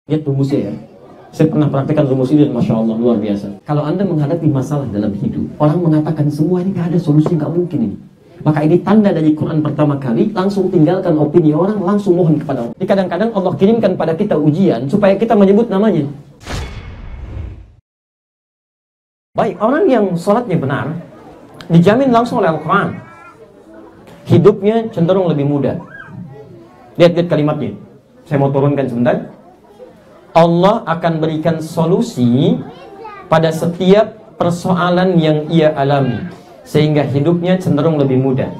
Lihat rumusnya ya. Saya pernah praktekkan rumus ini dan Masya Allah luar biasa. Kalau Anda menghadapi masalah dalam hidup, orang mengatakan semua ini gak ada solusi, gak mungkin ini. Maka ini tanda dari Quran pertama kali, langsung tinggalkan opini orang, langsung mohon kepada Allah. Jadi kadang-kadang Allah kirimkan pada kita ujian supaya kita menyebut namanya. Baik, orang yang sholatnya benar, dijamin langsung oleh Al-Quran, hidupnya cenderung lebih mudah. Lihat kalimatnya. Saya mau turunkan sebentar. Allah akan berikan solusi pada setiap persoalan yang ia alami, sehingga hidupnya cenderung lebih mudah.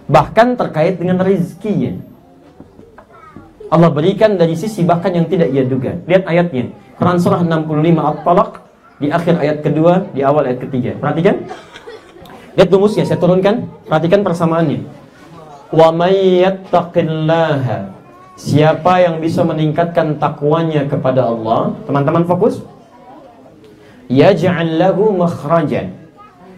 Bahkan terkait dengan rezekinya, Allah berikan dari sisi bahkan yang tidak ia duga. Lihat ayatnya, Quran surah 65 At-Talaq, di akhir ayat kedua, di awal ayat ketiga. Perhatikan. Lihat rumusnya, saya turunkan. Perhatikan persamaannya. Wa may yattaqillaha, siapa yang bisa meningkatkan takwanya kepada Allah, teman-teman fokus, yaj'al lahu makhrajan,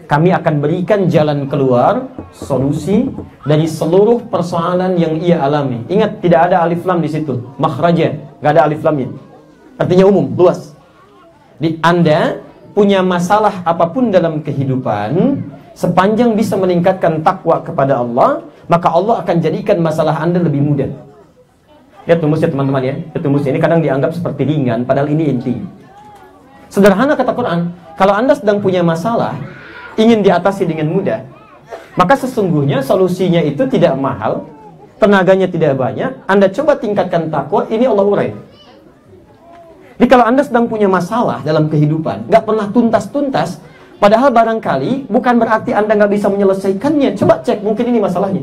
kami akan berikan jalan keluar, solusi dari seluruh persoalan yang ia alami. Ingat, tidak ada alif lam di situ. Makhrajan, nggak ada alif lamnya. Artinya umum, luas. Di Anda punya masalah apapun dalam kehidupan, sepanjang bisa meningkatkan takwa kepada Allah, maka Allah akan jadikan masalah Anda lebih mudah. Lihat rumusnya teman-teman ya. Lihat rumusnya, ini kadang dianggap seperti ringan, padahal ini inti. Sederhana kata Quran, kalau Anda sedang punya masalah, ingin diatasi dengan mudah, maka sesungguhnya solusinya itu tidak mahal, tenaganya tidak banyak. Anda coba tingkatkan takwa, ini Allah urai. Jadi kalau Anda sedang punya masalah dalam kehidupan, nggak pernah tuntas-tuntas, padahal barangkali bukan berarti Anda nggak bisa menyelesaikannya. Coba cek, mungkin ini masalahnya.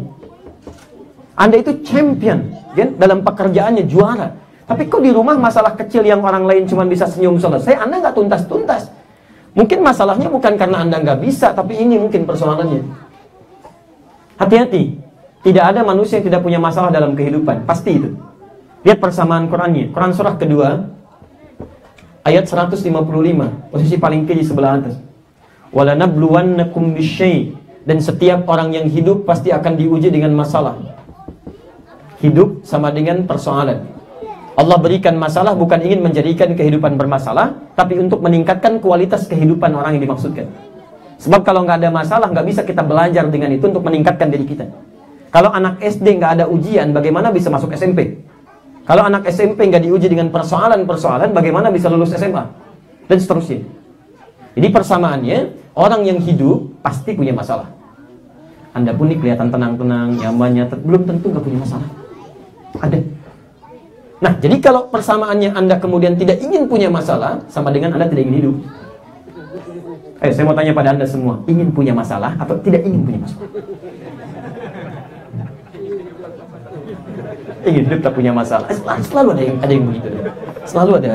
Anda itu champion, kan? Dalam pekerjaannya juara. Tapi kok di rumah masalah kecil yang orang lain cuma bisa senyum selesai, Anda nggak tuntas-tuntas. Mungkin masalahnya bukan karena Anda nggak bisa, tapi ini mungkin persoalannya. Hati-hati. Tidak ada manusia yang tidak punya masalah dalam kehidupan. Pasti itu. Lihat persamaan Qurannya. Quran surah kedua, ayat 155. Posisi paling kiri sebelah atas. وَلَنَبْلُوَنَّكُمْ بِالشَّيْءٍ, dan setiap orang yang hidup pasti akan diuji dengan masalah. Hidup sama dengan persoalan. Allah berikan masalah bukan ingin menjadikan kehidupan bermasalah, tapi untuk meningkatkan kualitas kehidupan orang yang dimaksudkan. Sebab kalau nggak ada masalah, nggak bisa kita belajar dengan itu untuk meningkatkan diri kita. Kalau anak SD nggak ada ujian, bagaimana bisa masuk SMP? Kalau anak SMP nggak diuji dengan persoalan-persoalan, bagaimana bisa lulus SMA? Dan seterusnya. Jadi persamaannya, orang yang hidup pasti punya masalah. Anda pun nih kelihatan tenang-tenang, nyamannya, belum tentu nggak punya masalah. Ada. Nah, jadi kalau persamaannya Anda kemudian tidak ingin punya masalah, sama dengan Anda tidak ingin hidup. Saya mau tanya pada Anda semua, ingin punya masalah atau tidak ingin punya masalah? Ingin hidup tak punya masalah. Selalu ada yang begitu. Selalu ada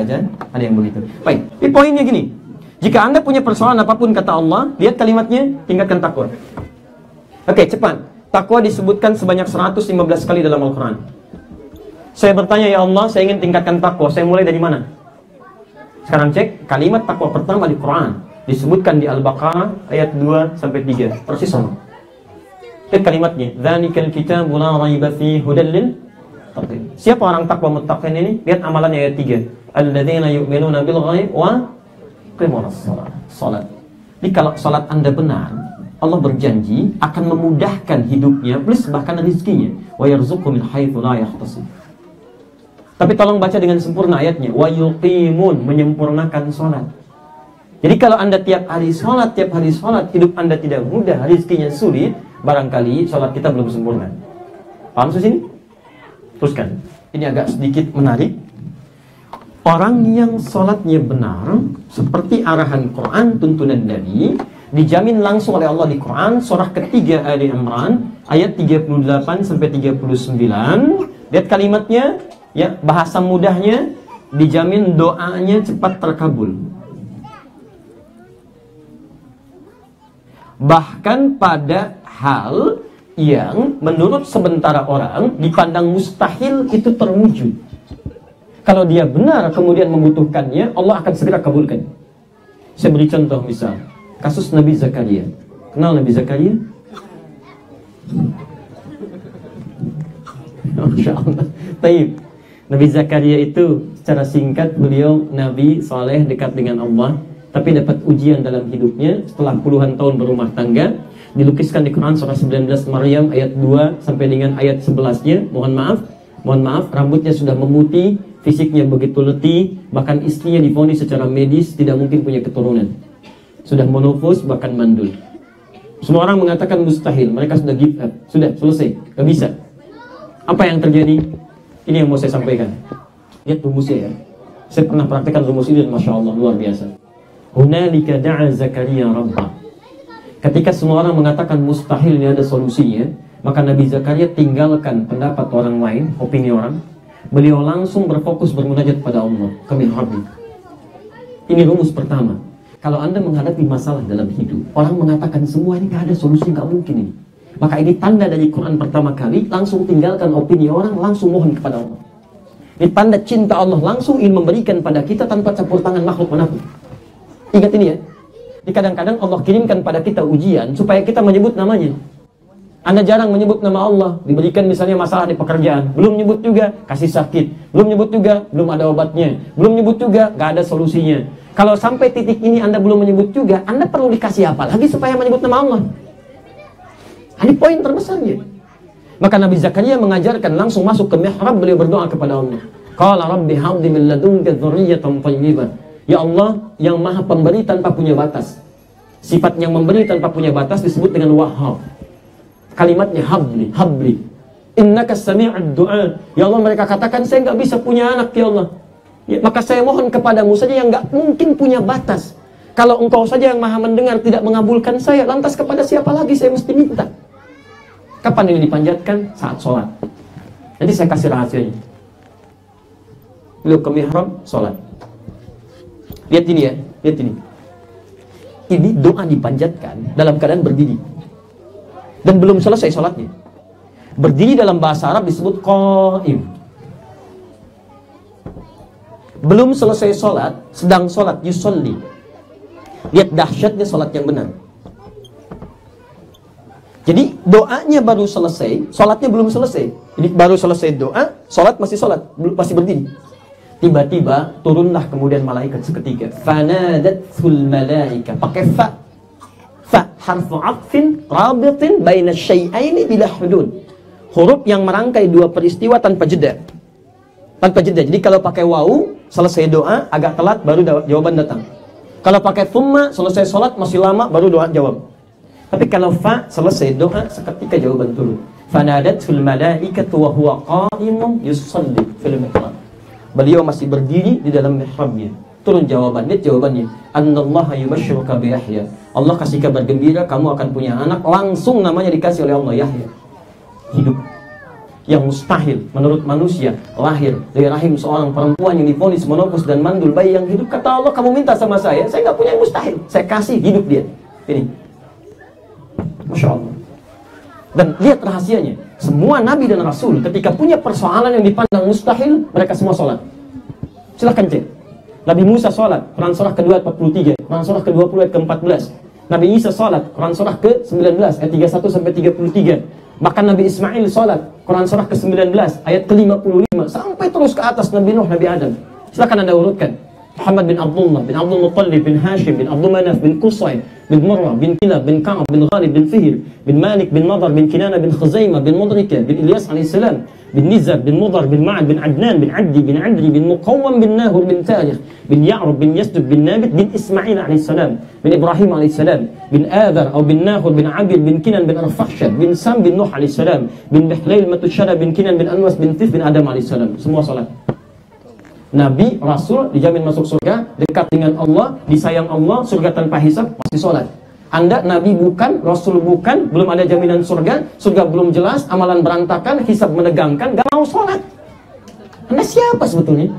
yang begitu. Baik, ini poinnya gini. Jika Anda punya persoalan apapun, kata Allah, lihat kalimatnya, tingkatkan takwa. Oke, cepat. Takwa disebutkan sebanyak 115 kali dalam Al-Quran. Saya bertanya, ya Allah, saya ingin tingkatkan takwa. Saya mulai dari mana? Sekarang cek, kalimat takwa pertama di Quran disebutkan di Al-Baqarah ayat 2-3. Persis sama. Lihat kalimatnya. Dzalikal kitabu la raiba fihi hudal lil muttaqin. Siapa orang takwa muttaqin ini? Lihat amalannya ayat 3. Alladzina yu'minuna bil ghaib wa yuqimunas shalah. Jadi kalau salat Anda benar, Allah berjanji akan memudahkan hidupnya plus bahkan rezekinya. Wa yarzuqhu min haitsu la yahtasib. Tapi tolong baca dengan sempurna ayatnya. Wa yuqimun, menyempurnakan sholat. Jadi kalau Anda tiap hari sholat, hidup Anda tidak mudah, rezekinya sulit, barangkali sholat kita belum sempurna. Paham sini? Teruskan. Ini agak sedikit menarik. Orang yang sholatnya benar, seperti arahan Quran, tuntunan Nabi, dijamin langsung oleh Allah di Quran, surah ketiga Ali Imran, ayat 38-39. Lihat kalimatnya. Ya, bahasa mudahnya, dijamin doanya cepat terkabul. Bahkan pada hal yang menurut sementara orang dipandang mustahil itu terwujud. Kalau dia benar kemudian membutuhkannya, Allah akan segera kabulkan. Saya beri contoh misal, kasus Nabi Zakaria. Kenal Nabi Zakaria? Masya Allah. Taib. Nabi Zakaria itu Secara singkat, beliau Nabi soleh dekat dengan Allah, tapi dapat ujian dalam hidupnya setelah puluhan tahun berumah tangga. Dilukiskan di Quran surah 19 Maryam ayat 2 sampai dengan ayat 11-nya. Mohon maaf, rambutnya sudah memutih, fisiknya begitu letih, bahkan istrinya divonis secara medis tidak mungkin punya keturunan. Sudah monofos, bahkan mandul. Semua orang mengatakan mustahil, mereka sudah give up, sudah selesai, gak bisa. Apa yang terjadi? Ini yang mau saya sampaikan. Lihat rumusnya ya. Saya pernah praktekkan rumus ini dan Masya Allah, luar biasa. Hunalika da'a Zakaria Rabbah. Ketika semua orang mengatakan mustahil ini ada solusinya, maka Nabi Zakaria tinggalkan pendapat orang lain, opini orang. Beliau langsung berfokus bermunajat pada Allah. Kami harbi. Ini rumus pertama. Kalau Anda menghadapi masalah dalam hidup, orang mengatakan semua ini gak ada solusi, gak mungkin ini. Maka ini tanda dari Quran pertama kali, langsung tinggalkan opini orang, langsung mohon kepada Allah. Ini tanda cinta Allah, langsung ingin memberikan pada kita tanpa campur tangan makhluk manapun. Ingat ini ya. Di kadang-kadang Allah kirimkan pada kita ujian supaya kita menyebut namanya. Anda jarang menyebut nama Allah, diberikan misalnya masalah di pekerjaan, belum nyebut juga kasih sakit, belum nyebut juga belum ada obatnya, belum nyebut juga gak ada solusinya. Kalau sampai titik ini Anda belum menyebut juga, Anda perlu dikasih apa lagi supaya menyebut nama Allah? Ini poin terbesarnya. Maka Nabi Zakaria mengajarkan langsung masuk ke mihrab, beliau berdoa kepada Allah. Qala rabbi habli min ladunka dzurriyyatan thayyibah. Ya Allah yang maha pemberi tanpa punya batas. Sifat yang memberi tanpa punya batas disebut dengan Wahhab. Kalimatnya habli. Innaka sami'ud du'a. Ya Allah, mereka katakan saya nggak bisa punya anak ya Allah. Ya, maka saya mohon kepadamu saja yang nggak mungkin punya batas. Kalau engkau saja yang maha mendengar tidak mengabulkan saya, lantas kepada siapa lagi saya mesti minta? Kapan ini dipanjatkan? Saat sholat. Nanti saya kasih rahasianya. Beliau ke mihrab, sholat. Lihat ini ya, lihat ini. Ini doa dipanjatkan dalam keadaan berdiri. Dan belum selesai sholatnya. Berdiri dalam bahasa Arab disebut qaim. Belum selesai sholat, sedang sholat, yusolli. Lihat dahsyatnya sholat yang benar. Jadi doanya baru selesai, sholatnya belum selesai. Jadi baru selesai doa, sholat masih sholat, masih berdiri. Tiba-tiba turunlah kemudian malaikat seketika. Fanadatul malaika. Pakai fa. Fa harfu atfin rabitin baina syai'aini bila hudud. Huruf yang merangkai dua peristiwa tanpa jeda. Tanpa jeda. Jadi kalau pakai wawu, selesai doa, agak telat baru jawaban datang. Kalau pakai thumma, selesai sholat masih lama baru doa jawab. Tapi kalau fa, selesai doa, seketika jawaban turun. Fanadatul malaikatu wa huwa qa'imun yusalli fil mihrab. Beliau masih berdiri di dalam mihrabnya. Turun jawaban. Lihat jawabannya. Annallaha yubashshiruka bi Yahya. Allah kasih kabar gembira, kamu akan punya anak. Langsung namanya dikasih oleh Allah, Yahya. Hidup. Yang mustahil menurut manusia, lahir dari rahim seorang perempuan yang divonis monopos dan mandul, bayi yang hidup. Kata Allah, kamu minta sama saya nggak punya yang mustahil, saya kasih hidup dia. Ini, Masya Allah. Dan lihat rahasianya, semua nabi dan rasul ketika punya persoalan yang dipandang mustahil, mereka semua sholat. Silahkan cek. Nabi Musa sholat, Quran surah ke-2 ayat 43, Quran surah ke-20 ayat ke-14. Nabi Isa sholat, Quran surah ke-19 ayat 31 sampai 33. Bahkan Nabi Ismail sholat, Quran surah ke-19 ayat ke-55 sampai terus ke atas Nabi Nuh, Nabi Adam. Silakan Anda urutkan. Muhammad bin Abdullah, bin Abdul Muttalib, bin Hashim, bin Abdul Manaf, bin Qusay, bin Murrah, bin Kilab, bin Ka'ab, bin Ghalib, bin Fihr, bin Malik, bin Nadar, bin Kinana, bin Khuzaimah, bin Mudrika, bin Ilyas alaihissalam, bin Nizar, bin Mudar, bin Ma'ad, bin Adnan, bin Addi, bin Adri, bin Muqawwam, bin Nahur, bin Tarikh, bin Ya'rub, bin Yasdud, bin Nabit, bin Ismail alaihissalam, bin Ibrahim alaihissalam, bin Adhar, atau bin Nahur, bin Abir, bin Kinan, bin Arfakhshad, bin Sam, bin Nuh alaihissalam, bin Bihlail, Matushara, bin Kinan, bin Anwas, bin Tif, bin Adam alaihissalam. Semua salat. Nabi, Rasul dijamin masuk surga, dekat dengan Allah, disayang Allah, surga tanpa hisab, pasti sholat. Anda Nabi bukan, Rasul bukan, belum ada jaminan surga, surga belum jelas, amalan berantakan, hisab menegangkan, gak mau sholat. Anda siapa sebetulnya?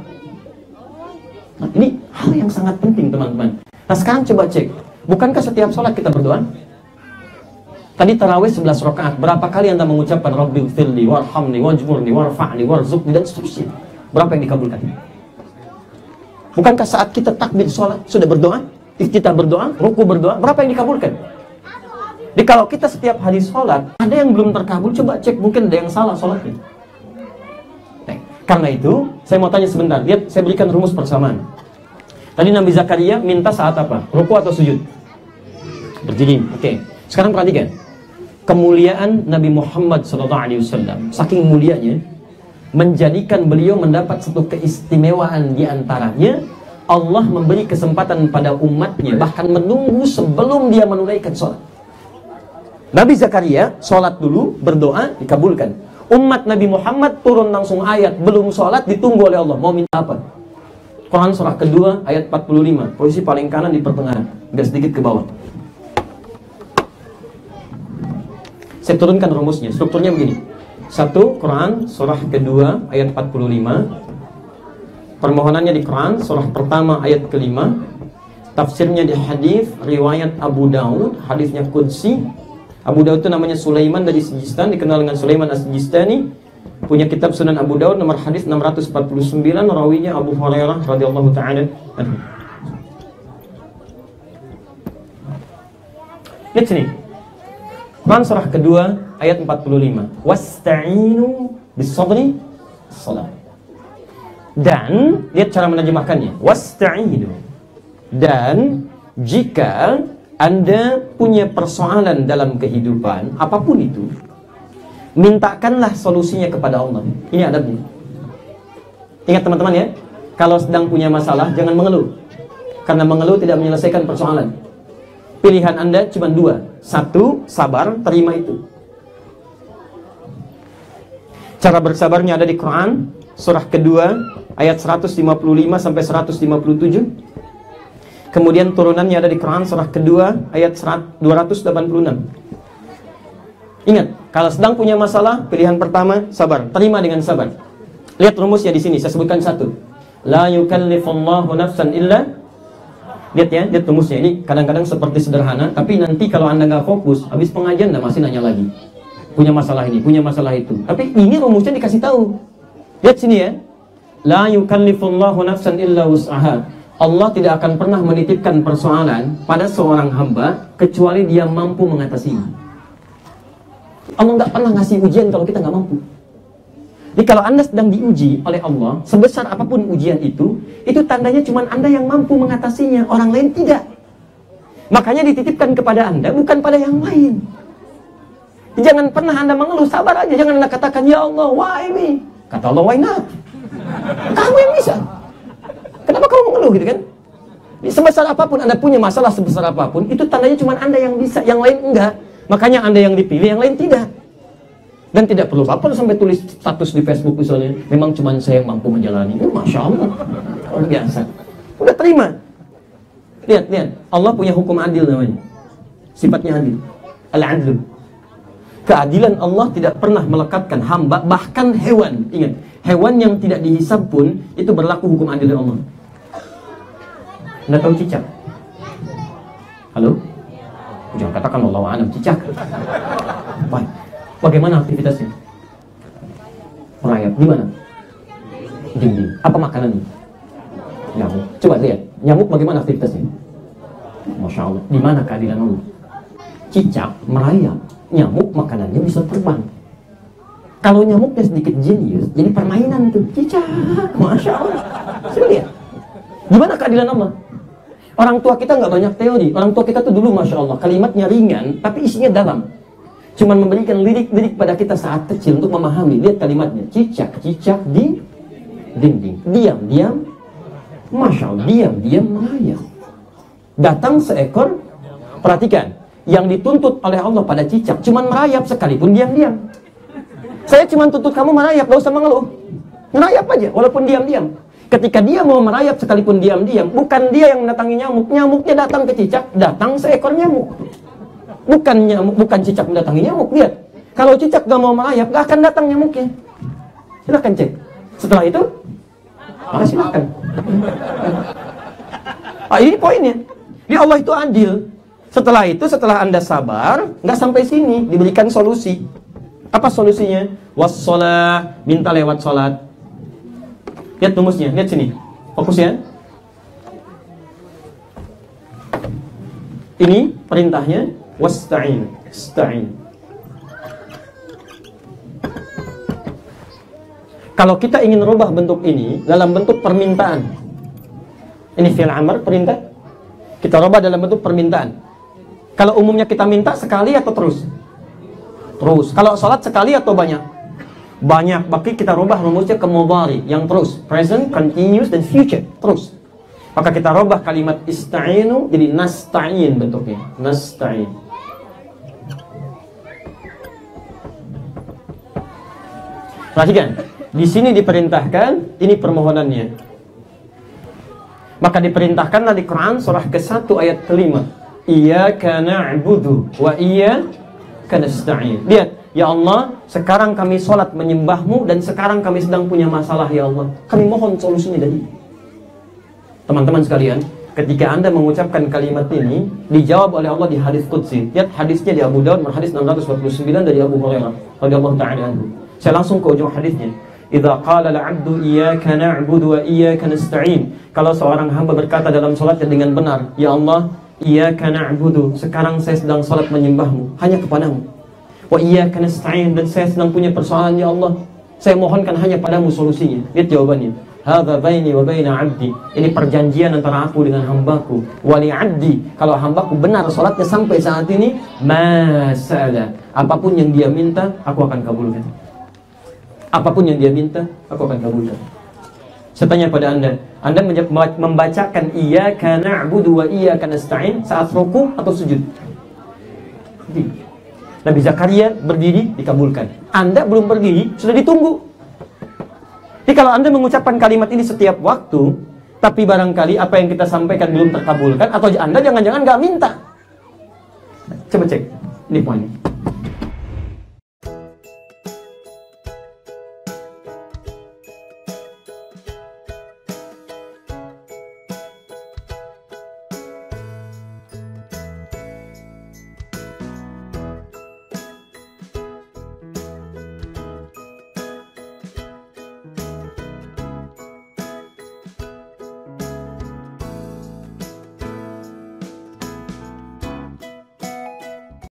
Nah, ini hal yang sangat penting teman-teman. Nah sekarang coba cek, bukankah setiap sholat kita berdoa? Tadi tarawih 11 rakaat, berapa kali Anda mengucapkan Rabbighfirli, warhamni, wajburni, warfa'ni, warzuqni, dan seterusnya? Berapa yang dikabulkan? Bukankah saat kita takbir sholat sudah berdoa? Kita berdoa, ruku berdoa, berapa yang dikabulkan? Jadi kalau kita setiap hari sholat, ada yang belum terkabul, coba cek, mungkin ada yang salah sholatnya. Nah, karena itu, Saya mau tanya sebentar. Lihat, saya berikan rumus persamaan. Tadi Nabi Zakaria minta saat apa? Ruku atau sujud? Berdiri. Oke. Sekarang perhatikan. Kemuliaan Nabi Muhammad SAW, saking mulianya, menjadikan beliau mendapat satu keistimewaan di antaranya. Allah memberi kesempatan pada umatnya, bahkan menunggu sebelum dia menunaikan sholat. Nabi Zakaria sholat dulu, berdoa, dikabulkan. Umat Nabi Muhammad turun langsung ayat, belum sholat, ditunggu oleh Allah. Mau minta apa? Quran surah kedua ayat 45, posisi paling kanan di pertengahan, agak sedikit ke bawah. Saya turunkan rumusnya, strukturnya begini. 1. Quran surah kedua ayat 45. Permohonannya di Quran surah pertama ayat kelima. Tafsirnya di hadis riwayat Abu Daud, hadisnya qudsi. Abu Daud itu namanya Sulaiman dari Sijistan, dikenal dengan Sulaiman As-Sijistani. Punya kitab Sunan Abu Daud, nomor hadis 649, rawinya Abu Hurairah radhiyallahu taala anhu. Lihat sini. Quran surah kedua ayat 45. Wasta'inu bis-sabri shalah. Dan lihat cara menerjemahkannya. Wasta'inu. Dan jika Anda punya persoalan dalam kehidupan, apapun itu, mintakanlah solusinya kepada Allah. Ini adabnya. Ingat teman-teman ya, kalau sedang punya masalah, jangan mengeluh. Karena mengeluh tidak menyelesaikan persoalan. Pilihan Anda cuma dua. 1, sabar, terima itu. Cara bersabarnya ada di Quran, surah kedua, ayat 155 sampai 157. Kemudian turunannya ada di Quran surah kedua ayat 286. Ingat, kalau sedang punya masalah, pilihan pertama sabar, terima dengan sabar. Lihat rumusnya di sini, saya sebutkan satu. La yukallifullahu nafsan illa. Lihat ya, lihat rumusnya. Ini kadang-kadang seperti sederhana, tapi nanti kalau Anda nggak fokus, habis pengajian Anda masih nanya lagi. Punya masalah ini, punya masalah itu. Tapi ini rumusnya dikasih tahu. Lihat sini ya. La yukallifullahu nafsan illa wus'aha. Allah tidak akan pernah menitipkan persoalan pada seorang hamba kecuali dia mampu mengatasinya. Allah nggak pernah ngasih ujian kalau kita nggak mampu. Jadi kalau Anda sedang diuji oleh Allah, sebesar apapun ujian itu tandanya cuma Anda yang mampu mengatasinya, orang lain tidak. Makanya dititipkan kepada Anda, bukan pada yang lain. Jangan pernah Anda mengeluh, sabar aja. Jangan Anda katakan, ya Allah, why me? Kata Allah, why not? Kamu yang bisa. Kenapa kamu mengeluh gitu kan? Sebesar apapun Anda punya masalah, sebesar apapun, itu tandanya cuma Anda yang bisa, yang lain enggak. Makanya Anda yang dipilih, yang lain tidak. Dan tidak perlu baper sampai tulis status di Facebook misalnya, memang cuma saya yang mampu menjalani. Masya Allah, luar biasa. Udah terima. Lihat, lihat. Allah punya hukum adil namanya. Sifatnya adil. Al-adlu. Keadilan Allah tidak pernah melekatkan hamba, bahkan hewan. Ingat, hewan yang tidak dihisab pun itu berlaku hukum adil dari Allah. Anda tahu cicak? Halo? Jangan katakan wallahu a'lam, cicak. Baik. Bagaimana aktivitasnya? Merayap. Di mana? Dinding. Apa makanannya? Nyamuk. Coba lihat. Nyamuk bagaimana aktivitasnya? Masya Allah. Di mana keadilan Allah? Cicak merayap. Nyamuk makanannya bisa terbang. Kalau nyamuknya sedikit jenius, jadi permainan tuh. Cicak. Masya Allah. Coba lihat. Gimana keadilan Allah? Orang tua kita nggak banyak teori. Orang tua kita tuh dulu Masya Allah, kalimatnya ringan, tapi isinya dalam. Cuman memberikan lirik-lirik pada kita saat kecil untuk memahami. Lihat kalimatnya. Cicak-cicak di dinding. Diam-diam. Masya Allah. Diam-diam merayap. Datang seekor. Perhatikan. Yang dituntut oleh Allah pada cicak cuman merayap sekalipun diam-diam. Saya cuman tuntut kamu merayap, gak usah mengeluh. Merayap aja, walaupun diam-diam. Ketika dia mau merayap sekalipun diam-diam, bukan dia yang mendatangi nyamuk. Nyamuknya datang ke cicak, datang seekor nyamuk. Bukan nyamuk, bukan cicak mendatangi nyamuk. Lihat, kalau cicak gak mau merayap, gak akan datang nyamuknya. Silahkan cek. Setelah itu, silahkan. Ini poinnya. Di Allah itu adil. Setelah itu, setelah Anda sabar, nggak sampai sini, diberikan solusi. Apa solusinya? Wassalah, minta lewat sholat. Lihat rumusnya, lihat sini. Fokus ya. Ini perintahnya, wasta'in, ista'in. Kalau kita ingin rubah bentuk ini dalam bentuk permintaan, ini fi'il amr, perintah, kita rubah dalam bentuk permintaan. Kalau umumnya kita minta sekali atau terus? Terus. Kalau sholat sekali atau banyak? Banyak. Maka kita rubah rumusnya ke mudhari, yang terus, present, continuous, dan future, terus. Maka kita rubah kalimat ista'inu jadi nasta'in bentuknya, nasta'in. Perhatikan, di sini diperintahkan, ini permohonannya. Maka diperintahkanlah di Quran surah ke-1 ayat ke-5. Iyyaka na'budu wa iyyaka nasta'in. Lihat, ya Allah, sekarang kami sholat menyembahmu dan sekarang kami sedang punya masalah ya Allah. Kami mohon solusinya dari. Teman-teman sekalian, ketika Anda mengucapkan kalimat ini, dijawab oleh Allah di hadis qudsi. Lihat hadisnya di Abu Daud, hadis 649 dari Abu Hurairah radhiyallahu ta'ala anhu. Saya langsung ke ujung hadisnya. Idza qala al-'abdu iyyaka na'budu wa iyyaka nasta'in. Kalau seorang hamba berkata dalam salatnya dengan benar, ya Allah, iyyaka na'budu, sekarang saya sedang salat menyembahmu, hanya kepadamu. Wa iyyaka nasta'in, dan saya sedang punya persoalan ya Allah, saya mohonkan hanya padamu solusinya. Lihat jawabannya. Hadza baini wa baina 'abdi. Ini perjanjian antara aku dengan hambaku. Wa li 'abdi, kalau hambaku benar salatnya sampai saat ini, masala, apapun yang dia minta, aku akan kabulkan. Apapun yang dia minta, aku akan kabulkan. Saya tanya pada Anda membacakan iyyaka na'budu wa iyyaka nasta'in saat ruku atau sujud? Nabi Zakaria berdiri, dikabulkan. Anda belum berdiri, sudah ditunggu. Jadi kalau Anda mengucapkan kalimat ini setiap waktu, tapi barangkali apa yang kita sampaikan belum terkabulkan, atau Anda jangan-jangan nggak minta. Nah, coba cek, ini poinnya.